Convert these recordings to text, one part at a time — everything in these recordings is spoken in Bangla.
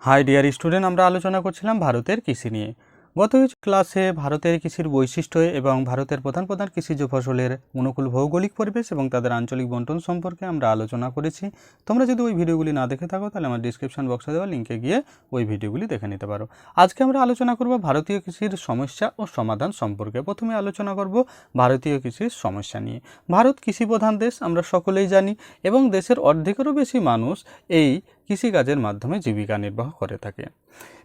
হাই ডিয়ার স্টুডেন্ট, আমরা আলোচনা করছিলাম ভারতের কৃষি নিয়ে। গত কিছু ক্লাসে ভারতের কৃষির বৈশিষ্ট্য এবং ভারতের প্রধান প্রধান কৃষিজ ফসলের অনুকূল ভৌগোলিক পরিবেশ এবং তাদের আঞ্চলিক বন্টন সম্পর্কে আমরা আলোচনা করেছি। তোমরা যদি ওই ভিডিওগুলি না দেখে থাকো তাহলে আমার ডিসক্রিপশন বক্সে দেওয়া লিঙ্কে গিয়ে ওই ভিডিওগুলি দেখে নিতে পারো। আজকে আমরা আলোচনা করব ভারতীয় কৃষির সমস্যা ও সমাধান সম্পর্কে। প্রথমে আলোচনা করব ভারতীয় কৃষির সমস্যা নিয়ে। ভারত কৃষি প্রধান দেশ, আমরা সকলেই জানি, এবং দেশের অর্ধেকেরও বেশি মানুষ এই কৃষিকাজের মাধ্যমে জীবিকা নির্বাহ করে থাকে।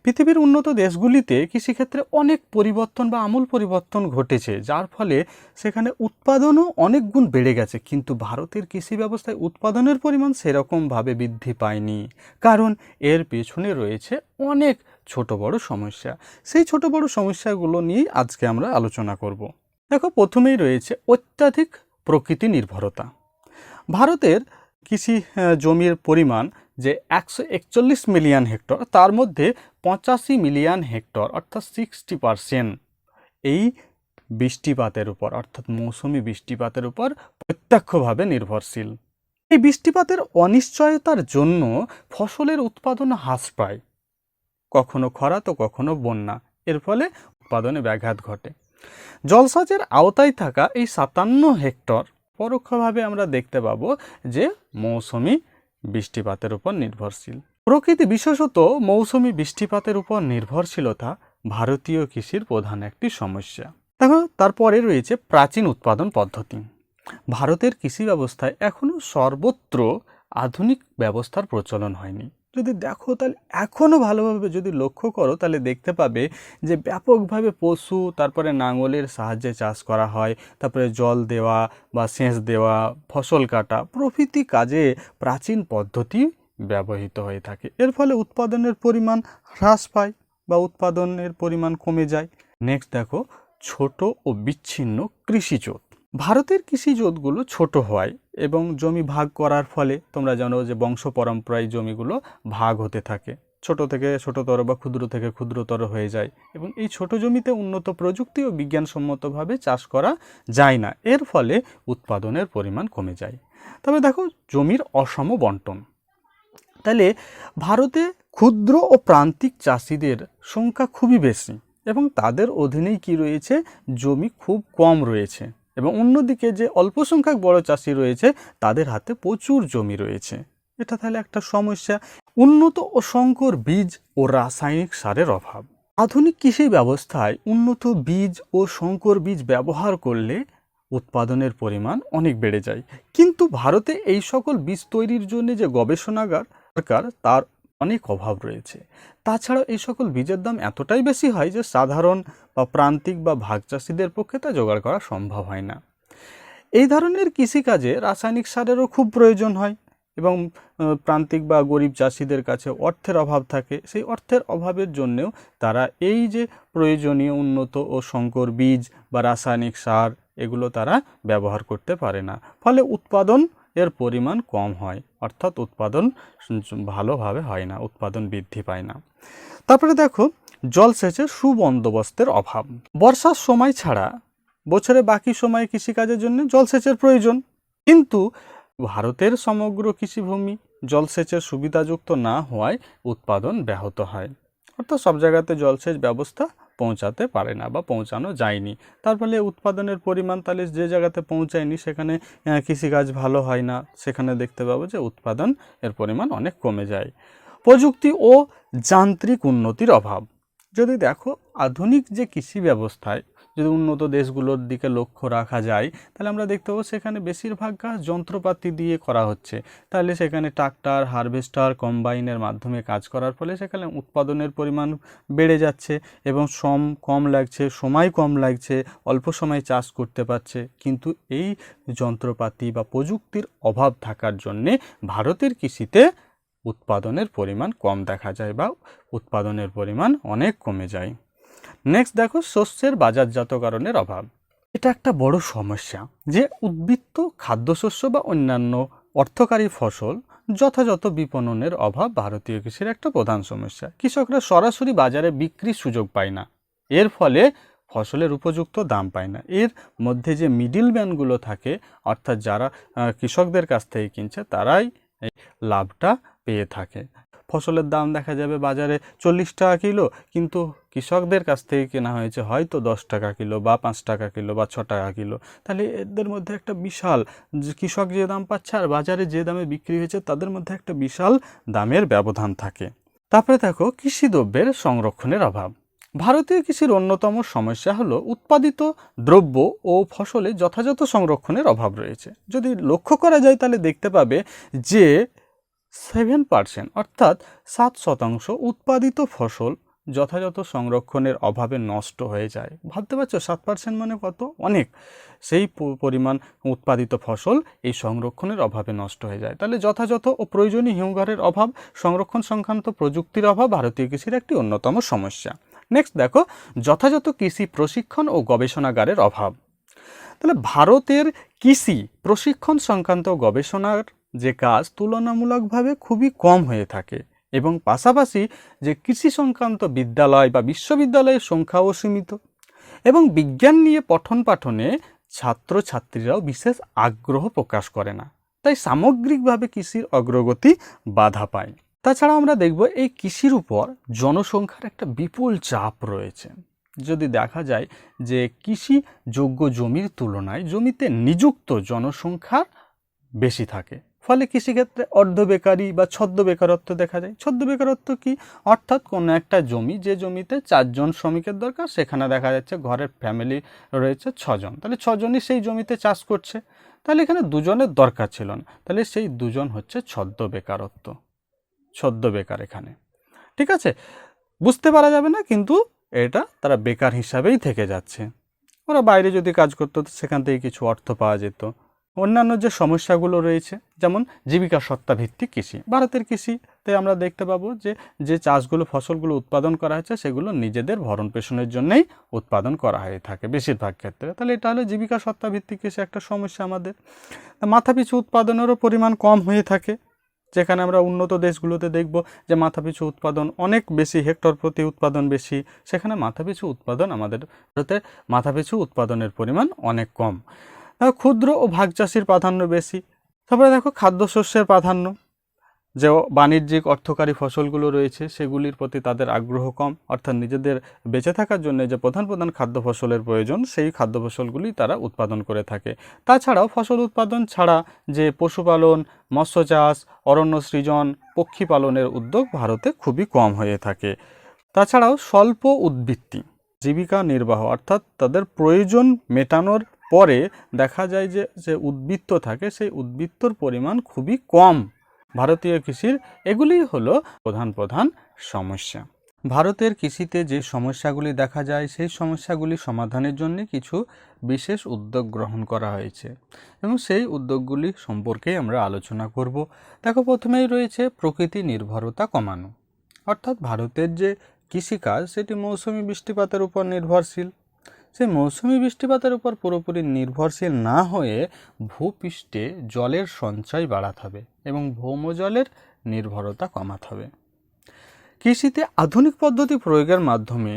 পৃথিবীর উন্নত দেশগুলিতে কৃষিক্ষেত্রে অনেক পরিবর্তন বা আমূল পরিবর্তন ঘটেছে, যার ফলে সেখানে উৎপাদনও অনেক গুণ বেড়ে গেছে, কিন্তু ভারতের কৃষি ব্যবস্থায় উৎপাদনের পরিমাণ সেরকমভাবে বৃদ্ধি পায়নি। কারণ এর পেছনে রয়েছে অনেক ছোট বড় সমস্যা। সেই ছোট বড় সমস্যাগুলো নিয়েই আজকে আমরা আলোচনা করব। দেখো, প্রথমেই রয়েছে অত্যাধিক প্রকৃতি নির্ভরতা। ভারতের কৃষি জমির পরিমাণ যে 141 মিলিয়ন হেক্টর, তার মধ্যে 85 মিলিয়ন হেক্টর অর্থাৎ 60% এই বৃষ্টিপাতের উপর অর্থাৎ মৌসুমি বৃষ্টিপাতের উপর প্রত্যক্ষভাবে নির্ভরশীল। এই বৃষ্টিপাতের অনিশ্চয়তার জন্য ফসলের উৎপাদন হ্রাস পায়, কখনো খরা তো কখনো বন্যা, এর ফলে উৎপাদনে ব্যাঘাত ঘটে। জলসেচের আওতায় থাকা এই 57 হেক্টর পরোক্ষভাবে আমরা দেখতে পাবো যে মৌসুমি বৃষ্টিপাতের উপর নির্ভরশীল। প্রকৃতি, বিশেষত মৌসুমি বৃষ্টিপাতের উপর নির্ভরশীলতা ভারতীয় কৃষির প্রধান একটি সমস্যা। দেখো, তারপরে রয়েছে প্রাচীন উৎপাদন পদ্ধতি। ভারতের কৃষি ব্যবস্থায় এখনও সর্বত্র আধুনিক ব্যবস্থার প্রচলন হয়নি। যদি দেখো তাহলে এখনও ভালোভাবে যদি লক্ষ্য করো তাহলে দেখতে পাবে যে ব্যাপকভাবে পশু, তারপরে নাঙলের সাহায্যে চাষ করা হয়, তারপরে জল দেওয়া বা সেচ দেওয়া, ফসল কাটা প্রভৃতি কাজে প্রাচীন পদ্ধতি ব্যবহৃত হয়ে থাকে। এর ফলে উৎপাদনের পরিমাণ হ্রাস পায় বা উৎপাদনের পরিমাণ কমে যায়। নেক্সট দেখো, ছোট ও বিচ্ছিন্ন কৃষিজোট। ভারতের কৃষিজোটগুলো ছোট হয় এবং জমি ভাগ করার ফলে তোমরা জানো যে বংশ পরম্পরায় জমিগুলো ভাগ হতে থাকে, ছোট থেকে ছোটতর বা ক্ষুদ্র থেকে ক্ষুদ্রতর হয়ে যায়, এবং এই ছোট জমিতে উন্নত প্রযুক্তি ও বিজ্ঞানসম্মতভাবে চাষ করা যায় না। এর ফলে উৎপাদনের পরিমাণ কমে যায়। তবে দেখো, জমির অসম বন্টন। তাহলে ভারতে ক্ষুদ্র ও প্রান্তিক চাষিদের সংখ্যা খুবই বেশি এবং তাদের অধীনেই কি রয়েছে, জমি খুব কম রয়েছে, এবং অন্যদিকে যে অল্প সংখ্যক বড় চাষি রয়েছে তাদের হাতে প্রচুর জমি রয়েছে। এটা তাহলে একটা সমস্যা। উন্নত ও সংকর বীজ ও রাসায়নিক সারের অভাব। আধুনিক কৃষি ব্যবস্থায় উন্নত বীজ ও সংকর বীজ ব্যবহার করলে উৎপাদনের পরিমাণ অনেক বেড়ে যায়, কিন্তু ভারতে এই সকল বীজ তৈরির জন্য যে গবেষণাগার দরকার তার অনেক অভাব রয়েছে। তাছাড়া এই সকল বীজের দাম এতটাই বেশি হয় যে সাধারণ বা প্রান্তিক বা ভাগ চাষিদের পক্ষে তা জোগাড় করা সম্ভব হয় না। এই ধরনের কৃষিকাজে রাসায়নিক সারেরও খুব প্রয়োজন হয় এবং প্রান্তিক বা গরিব চাষিদের কাছে অর্থের অভাব থাকে। সেই অর্থের অভাবের জন্যেও তারা এই যে প্রয়োজনীয় উন্নত ও সংকর বীজ বা রাসায়নিক সার এগুলো তারা ব্যবহার করতে পারে না, ফলে উৎপাদন এর পরিমাণ কম হয়, অর্থাৎ উৎপাদন ভালোভাবে হয় না, উৎপাদন বৃদ্ধি পায় না। তারপরে দেখো, জলসেচের সুবন্দোবস্তের অভাব। বর্ষার সময় ছাড়া বছরে বাকি সময়ে কৃষিকাজের জন্য জলসেচের প্রয়োজন, কিন্তু ভারতের সমগ্র কৃষিভূমি জলসেচের সুবিধাযুক্ত না হওয়ায় উৎপাদন ব্যাহত হয়, অর্থাৎ সব জায়গাতে জলসেচ ব্যবস্থা পৌঁছাতে পারে না বা পৌঁছানো যায়নি। তার ফলে উৎপাদনের পরিমাণ তাহলে যে জায়গাতে পৌঁছায়নি সেখানে কৃষিকাজ ভালো হয় না, সেখানে দেখতে পাবো যে উৎপাদন এর পরিমাণ অনেক কমে যায়। প্রযুক্তি ও যান্ত্রিক উন্নতির অভাব। যদি দেখো, আধুনিক যে কৃষি ব্যবস্থায় যদি উন্নত দেশগুলোর দিকে লক্ষ্য রাখা যায় তাহলে আমরা দেখতে পাবো সেখানে বেশিরভাগ কাজ যন্ত্রপাতি দিয়ে করা হচ্ছে। তাহলে সেখানে ট্রাক্টর, হারভেস্টার, কম্বাইনের মাধ্যমে কাজ করার ফলে সেখানে উৎপাদনের পরিমাণ বেড়ে যাচ্ছে এবং শ্রম কম লাগছে, সময় কম লাগছে, অল্প সময় চাষ করতে পারছে। কিন্তু এই যন্ত্রপাতি বা প্রযুক্তির অভাব থাকার জন্যে ভারতের কৃষিতে উৎপাদনের পরিমাণ কম দেখা যায় বা উৎপাদনের পরিমাণ অনেক কমে যায়। নেক্সট দেখো, শস্যের বাজারজাতকরণের অভাব। এটা একটা বড় সমস্যা যে উদ্বৃত্ত খাদ্যশস্য বা অন্যান্য অর্থকারী ফসল যথাযথ বিপণনের অভাব ভারতীয় কৃষির একটা প্রধান সমস্যা। কৃষকরা সরাসরি বাজারে বিক্রির সুযোগ পায় না, এর ফলে ফসলের উপযুক্ত দাম পায় না। এর মধ্যে যে মিডল ম্যানগুলো থাকে, অর্থাৎ যারা কৃষকদের কাছ থেকে কিনছে, তারাই এই লাভটা পেয়ে থাকে। ফসলের দাম দেখা যাবে বাজারে 40 টাকা কিলো, কিন্তু কৃষকদের কাছ থেকে কেনা হয়েছে হয়তো 10 টাকা কিলো বা 5 টাকা কিলো বা 6 টাকা কিলো। তাহলে এদের মধ্যে একটা বিশাল, কৃষক যে দাম পাচ্ছে আর বাজারে যে দামে বিক্রি হয়েছে তাদের মধ্যে একটা বিশাল দামের ব্যবধান থাকে। তারপরে দেখো কৃষি দ্রব্যের সংরক্ষণের অভাব। ভারতীয় কৃষির অন্যতম সমস্যা হলো উৎপাদিত দ্রব্য ও ফসলে যথাযথ সংরক্ষণের অভাব রয়েছে। যদি লক্ষ্য করা যায় তাহলে দেখতে পাবে যে 7% অর্থাৎ 7% উৎপাদিত ফসল যথাযথ সংরক্ষণের অভাবে নষ্ট হয়ে যায়। ভাবতে পারছো 7% মানে কত? অনেক। সেই পরিমাণ উৎপাদিত ফসল এই সংরক্ষণের অভাবে নষ্ট হয়ে যায়। তাহলে যথাযথ ও প্রয়োজনীয় হিমঘরের অভাব, সংরক্ষণ সংক্রান্ত প্রযুক্তির অভাব ভারতীয় কৃষির একটি অন্যতম সমস্যা। নেক্সট দেখো যথাযথ কৃষি প্রশিক্ষণ ও গবেষণাগারের অভাব। তাহলে ভারতের কৃষি প্রশিক্ষণ সংক্রান্ত গবেষণার যে কাজ তুলনামূলকভাবে খুবই কম হয়ে থাকে, এবং পাশাপাশি যে কৃষি সংক্রান্ত বিদ্যালয় বা বিশ্ববিদ্যালয়ের সংখ্যাও সীমিত, এবং বিজ্ঞান নিয়ে পঠন পাঠনে ছাত্রছাত্রীরাও বিশেষ আগ্রহ প্রকাশ করে না। তাই সামগ্রিকভাবে কৃষির অগ্রগতি বাধা পায়। তাছাড়া আমরা দেখব এই কৃষির উপর জনসংখ্যার একটা বিপুল চাপ রয়েছে। যদি দেখা যায় যে কৃষিযোগ্য জমির তুলনায় জমিতে নিযুক্ত জনসংখ্যা বেশি থাকে, ফলে কৃষিক্ষেত্রে অর্ধবেকারি বা ছদ্ম বেকারত্ব দেখা যায়। ছদ্ম বেকারত্ব কি? অর্থাৎ কোনো একটা জমি, যে জমিতে 4 জন শ্রমিকের দরকার, সেখানে দেখা যাচ্ছে ঘরের ফ্যামিলি রয়েছে 6 জন, তাহলে 6 জনই সেই জমিতে চাষ করছে, তাহলে এখানে 2 জনের দরকার ছিল না, তাহলে সেই 2 জন হচ্ছে ছদ্ম বেকারত্ব, ছদ্ম বেকার এখানে। ঠিক আছে, বুঝতে পারা যাবে না, কিন্তু এটা তারা বেকার হিসাবেই থেকে যাচ্ছে। ওরা বাইরে যদি কাজ করতো সেখান থেকে কিছু অর্থ পাওয়া যেত। অন্যান্য যে সমস্যাগুলো রয়েছে, যেমন জীবিকা সত্তা ভিত্তিক কৃষি। ভারতের কৃষিতে আমরা দেখতে পাবো যে যে চাষগুলো, ফসলগুলো উৎপাদন করা হচ্ছে সেগুলো নিজেদের ভরণ পোষণের জন্যই উৎপাদন করা হয়ে থাকে বেশিরভাগ ক্ষেত্রে। তাহলে এটা হলো জীবিকা সত্তা ভিত্তিক কৃষি একটা সমস্যা আমাদের। মাথাপিছু উৎপাদনেরও পরিমাণ কম হয়ে থাকে, যেখানে আমরা উন্নত দেশগুলোতে দেখব যে মাথাপিছু উৎপাদন অনেক বেশি, হেক্টর প্রতি উৎপাদন বেশি, সেখানে মাথাপিছু উৎপাদন আমাদের ভারতে মাথাপিছু উৎপাদনের পরিমাণ অনেক কম। ক্ষুদ্র ও ভাগ চাষির প্রাধান্য বেশি। তারপরে দেখো খাদ্যশস্যের প্রাধান্য, যে বাণিজ্যিক অর্থকারী ফসলগুলো রয়েছে সেগুলির প্রতি তাদের আগ্রহ কম, অর্থাৎ নিজেদের বেঁচে থাকার জন্য যে প্রধান প্রধান খাদ্য ফসলের প্রয়োজন সেই খাদ্য ফসলগুলি তারা উৎপাদন করে থাকে। তাছাড়াও ফসল উৎপাদন ছাড়া যে পশুপালন, মৎস্য চাষ, অরণ্য সৃজন, পক্ষী পালনের উদ্যোগ ভারতে খুবই কম হয়ে থাকে। তাছাড়াও স্বল্প উদ্বৃত্তি জীবিকা নির্বাহ, অর্থাৎ তাদের প্রয়োজন মেটানোর পরে দেখা যায় যে উদ্বৃত্ত থাকে, সেই উদ্বৃত্তর পরিমাণ খুবই কম ভারতীয় কৃষির। এগুলি হলো প্রধান প্রধান সমস্যা। ভারতের কৃষিতে যে সমস্যাগুলি দেখা যায় সেই সমস্যাগুলি সমাধানের জন্য কিছু বিশেষ উদ্যোগ গ্রহণ করা হয়েছে, এবং সেই উদ্যোগগুলি সম্পর্কেই আমরা আলোচনা করব। দেখো প্রথমেই রয়েছে প্রকৃতি নির্ভরতা কমানো, অর্থাৎ ভারতের যে কৃষিকাজ সেটি মৌসুমি বৃষ্টিপাতের উপর নির্ভরশীল। সেই মৌসুমি বৃষ্টিপাতের উপর পুরোপুরি নির্ভরশীল না হয়ে ভূপৃষ্ঠে জলের সঞ্চয় বাড়াতে হবে এবং ভৌমজলের নির্ভরতা কমাতে হবে। কৃষিতে আধুনিক পদ্ধতি প্রয়োগের মাধ্যমে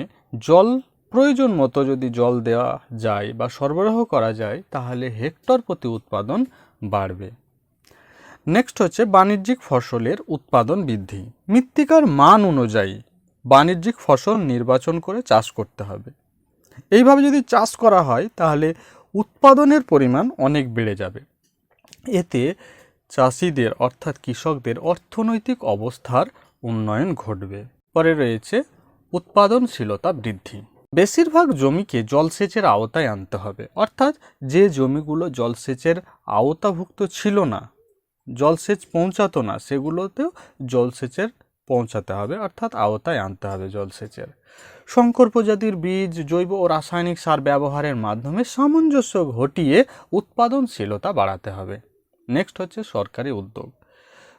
জল প্রয়োজন মতো যদি জল দেওয়া যায় বা সরবরাহ করা যায় তাহলে হেক্টর প্রতি উৎপাদন বাড়বে। নেক্সট হচ্ছে বাণিজ্যিক ফসলের উৎপাদন বৃদ্ধি। মৃত্তিকার মান অনুযায়ী বাণিজ্যিক ফসল নির্বাচন করে চাষ করতে হবে। এইভাবে যদি চাষ করা হয় তাহলে উৎপাদনের পরিমাণ অনেক বেড়ে যাবে। এতে চাষিদের অর্থাৎ কৃষকদের অর্থনৈতিক অবস্থার উন্নয়ন ঘটবে। পরে রয়েছে উৎপাদনশীলতা বৃদ্ধি। বেশিরভাগ জমিকে জলসেচের আওতায় আনতে হবে, অর্থাৎ যে জমিগুলো জলসেচের আওতাভুক্ত ছিল না, জলসেচ পৌঁছাতো না, সেগুলোতেও জলসেচের পৌঁছাতে হবে, অর্থাৎ আওতায় আনতে হবে জলসেচের। সংকর প্রজাতির বীজ, জৈব ও রাসায়নিক সার ব্যবহারের মাধ্যমে সামঞ্জস্য ঘটিয়ে উৎপাদনশীলতা বাড়াতে হবে। নেক্সট হচ্ছে সরকারি উদ্যোগ।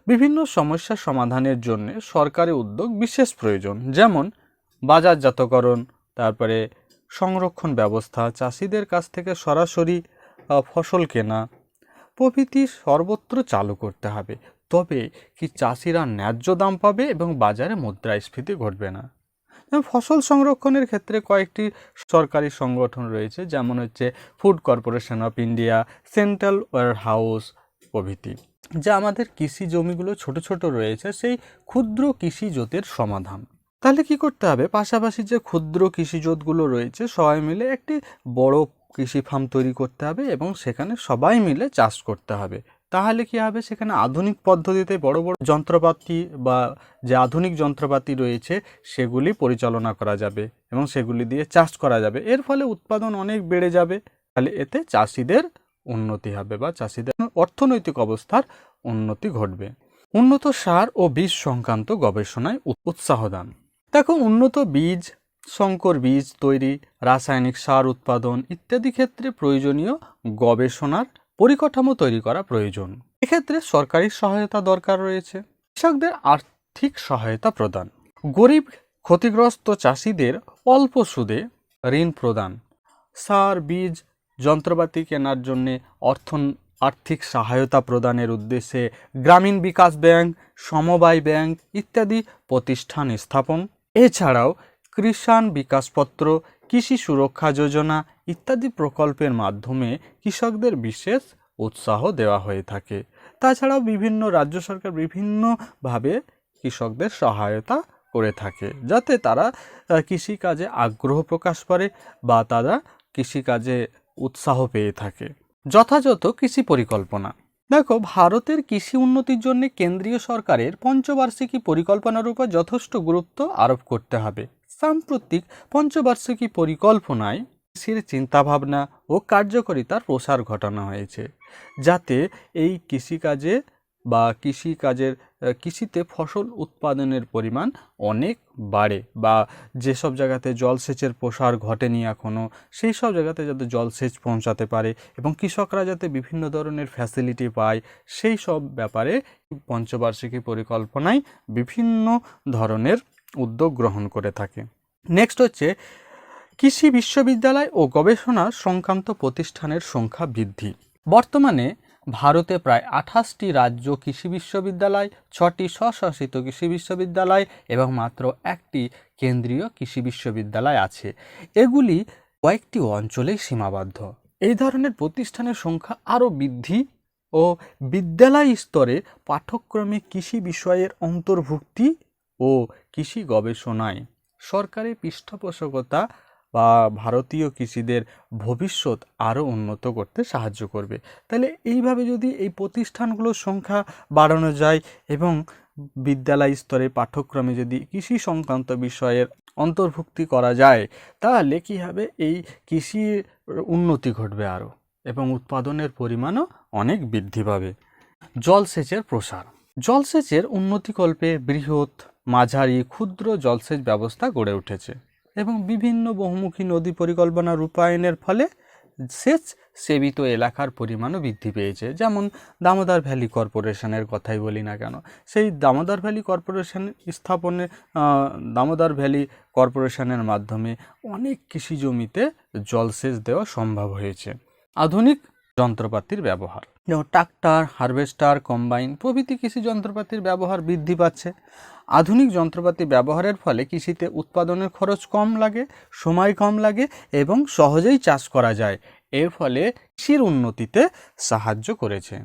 বিভিন্ন সমস্যা সমাধানের জন্য সরকারি উদ্যোগ বিশেষ প্রয়োজন, যেমন বাজারজাতকরণ, তারপরে সংরক্ষণ ব্যবস্থা, চাষিদের কাছ থেকে সরাসরি ফসল কেনা প্রভৃতি সর্বত্র চালু করতে হবে। তবে কি চাষিরা ন্যায্য দাম পাবে এবং বাজারে মুদ্রাস্ফীতি ঘটবে না। ফসল সংরক্ষণের ক্ষেত্রে কয়েকটি সরকারি সংগঠন রয়েছে, যেমন হচ্ছে food corporation of India, central warehouse প্রভৃতি। যে আমাদের কৃষি জমিগুলো ছোট ছোট রয়েছে সেই ক্ষুদ্র কৃষি জোটের সমাধান। তাহলে কি করতে হবে, পাশাপাশি যে ক্ষুদ্র কৃষি জোটগুলো রয়েছে সবাই মিলে একটি বড় কৃষি ফার্ম তৈরি করতে হবে এবং সেখানে সবাই মিলে চাষ করতে হবে। তাহলে কি হবে, সেখানে আধুনিক পদ্ধতিতে বড় বড় যন্ত্রপাতি বা যে আধুনিক যন্ত্রপাতি রয়েছে সেগুলি পরিচালনা করা যাবে এবং সেগুলি দিয়ে চাষ করা যাবে। এর ফলে উৎপাদন অনেক বেড়ে যাবে। তাহলে এতে চাষিদের উন্নতি হবে বা চাষিদের অর্থনৈতিক অবস্থার উন্নতি ঘটবে। উন্নত সার ও বীজ সংক্রান্ত গবেষণায় উৎসাহ দান। দেখো, উন্নত বীজ, সংকর বীজ তৈরি, রাসায়নিক সার উৎপাদন ইত্যাদি ক্ষেত্রে প্রয়োজনীয় গবেষণার পরিকাঠামো তৈরি করা প্রয়োজন। এক্ষেত্রে সরকারি সহায়তা দরকার রয়েছে। কৃষকদের আর্থিক সহায়তা প্রদান, গরিব ক্ষতিগ্রস্ত চাষিদের অল্প সুদে ঋণ প্রদান, সার বীজ যন্ত্রপাতি কেনার জন্য আর্থিক সহায়তা প্রদানের উদ্দেশ্যে গ্রামীণ বিকাশ ব্যাংক, সমবায় ব্যাংক ইত্যাদি প্রতিষ্ঠান স্থাপন। এছাড়াও কৃষাণ বিকাশপত্র, কৃষি সুরক্ষা যোজনা ইত্যাদি প্রকল্পের মাধ্যমে কৃষকদের বিশেষ উৎসাহ দেওয়া হয়ে থাকে। তাছাড়াও বিভিন্ন রাজ্য সরকার বিভিন্নভাবে কৃষকদের সহায়তা করে থাকে যাতে তারা কৃষিকাজে আগ্রহ প্রকাশ করে বা তারা কৃষিকাজে উৎসাহ পেয়ে থাকে। যথাযথ কৃষি পরিকল্পনা। দেখো, ভারতের কৃষি উন্নতির জন্য কেন্দ্রীয় সরকারের পঞ্চবার্ষিকী পরিকল্পনার উপর যথেষ্ট গুরুত্ব আরোপ করতে হবে। সাম্প্রতিক পঞ্চবার্ষিকী পরিকল্পনায় কৃষির চিন্তাভাবনা ও কার্যকারিতার প্রসার ঘটানো হয়েছে যাতে এই কৃষিকাজে বা কৃষিতে ফসল উৎপাদনের পরিমাণ অনেক বাড়ে বা যেসব জায়গাতে জলসেচের প্রসার ঘটেনি এখনও সেই সব জায়গাতে যাতে জলসেচ পৌঁছাতে পারে এবং কৃষকরা যাতে বিভিন্ন ধরনের ফ্যাসিলিটি পায় সেই সব ব্যাপারে পঞ্চবার্ষিকী পরিকল্পনায় বিভিন্ন ধরনের উদ্যোগ গ্রহণ করে থাকে। নেক্সট হচ্ছে কৃষি বিশ্ববিদ্যালয় ও গবেষণা সংক্রান্ত প্রতিষ্ঠানের সংখ্যা বৃদ্ধি। বর্তমানে ভারতে প্রায় 28টি রাজ্য কৃষি বিশ্ববিদ্যালয়, 6টি স্বশাসিত কৃষি বিশ্ববিদ্যালয় এবং মাত্র 1টি কেন্দ্রীয় কৃষি বিশ্ববিদ্যালয় আছে। এগুলি কয়েকটি অঞ্চলেই সীমাবদ্ধ। এই ধরনের প্রতিষ্ঠানের সংখ্যা আরও বৃদ্ধি ও বিদ্যালয় স্তরে পাঠ্যক্রমে কৃষি বিষয়ের অন্তর্ভুক্তি ও কৃষি গবেষণায় সরকারি পৃষ্ঠপোষকতা বা ভারতীয় কৃষিদের ভবিষ্যৎ আরও উন্নত করতে সাহায্য করবে। তাহলে এইভাবে যদি এই প্রতিষ্ঠানগুলোর সংখ্যা বাড়ানো যায় এবং বিদ্যালয় স্তরে পাঠ্যক্রমে যদি কৃষি সংক্রান্ত বিষয়ের অন্তর্ভুক্তি করা যায় তাহলে কী হবে, এই কৃষির উন্নতি ঘটবে আরও এবং উৎপাদনের পরিমাণও অনেক বৃদ্ধি পাবে। জলসেচের প্রসার। জলসেচের উন্নতিকল্পে বৃহৎ, মাঝারি, ক্ষুদ্র জলসেচ ব্যবস্থা গড়ে উঠেছে এবং বিভিন্ন বহুমুখী নদী পরিকল্পনা রূপায়ণের ফলে সেচ সেবিত এলাকার পরিমাণও বৃদ্ধি পেয়েছে। যেমন দামোদর ভ্যালি কর্পোরেশনের কথাই বলি না কেন, সেই দামোদর ভ্যালি কর্পোরেশন স্থাপনে দামোদর ভ্যালি কর্পোরেশনের মাধ্যমে অনেক কৃষি জমিতে জলসেচ দেওয়া সম্ভব হয়েছে। আধুনিক যন্ত্রপাতির ব্যবহার, যেমন ট্রাক্টর, হারভেস্টার, কম্বাইন প্রভৃতি কৃষি যন্ত্রপাতির ব্যবহার বৃদ্ধি পাচ্ছে। আধুনিক যন্ত্রপাতি ব্যবহারের ফলে কৃষিতে উৎপাদনের খরচ কম লাগে, সময় কম লাগে এবং সহজেই চাষ করা যায়। এর ফলে কৃষির উন্নতিতে সাহায্য করেছে।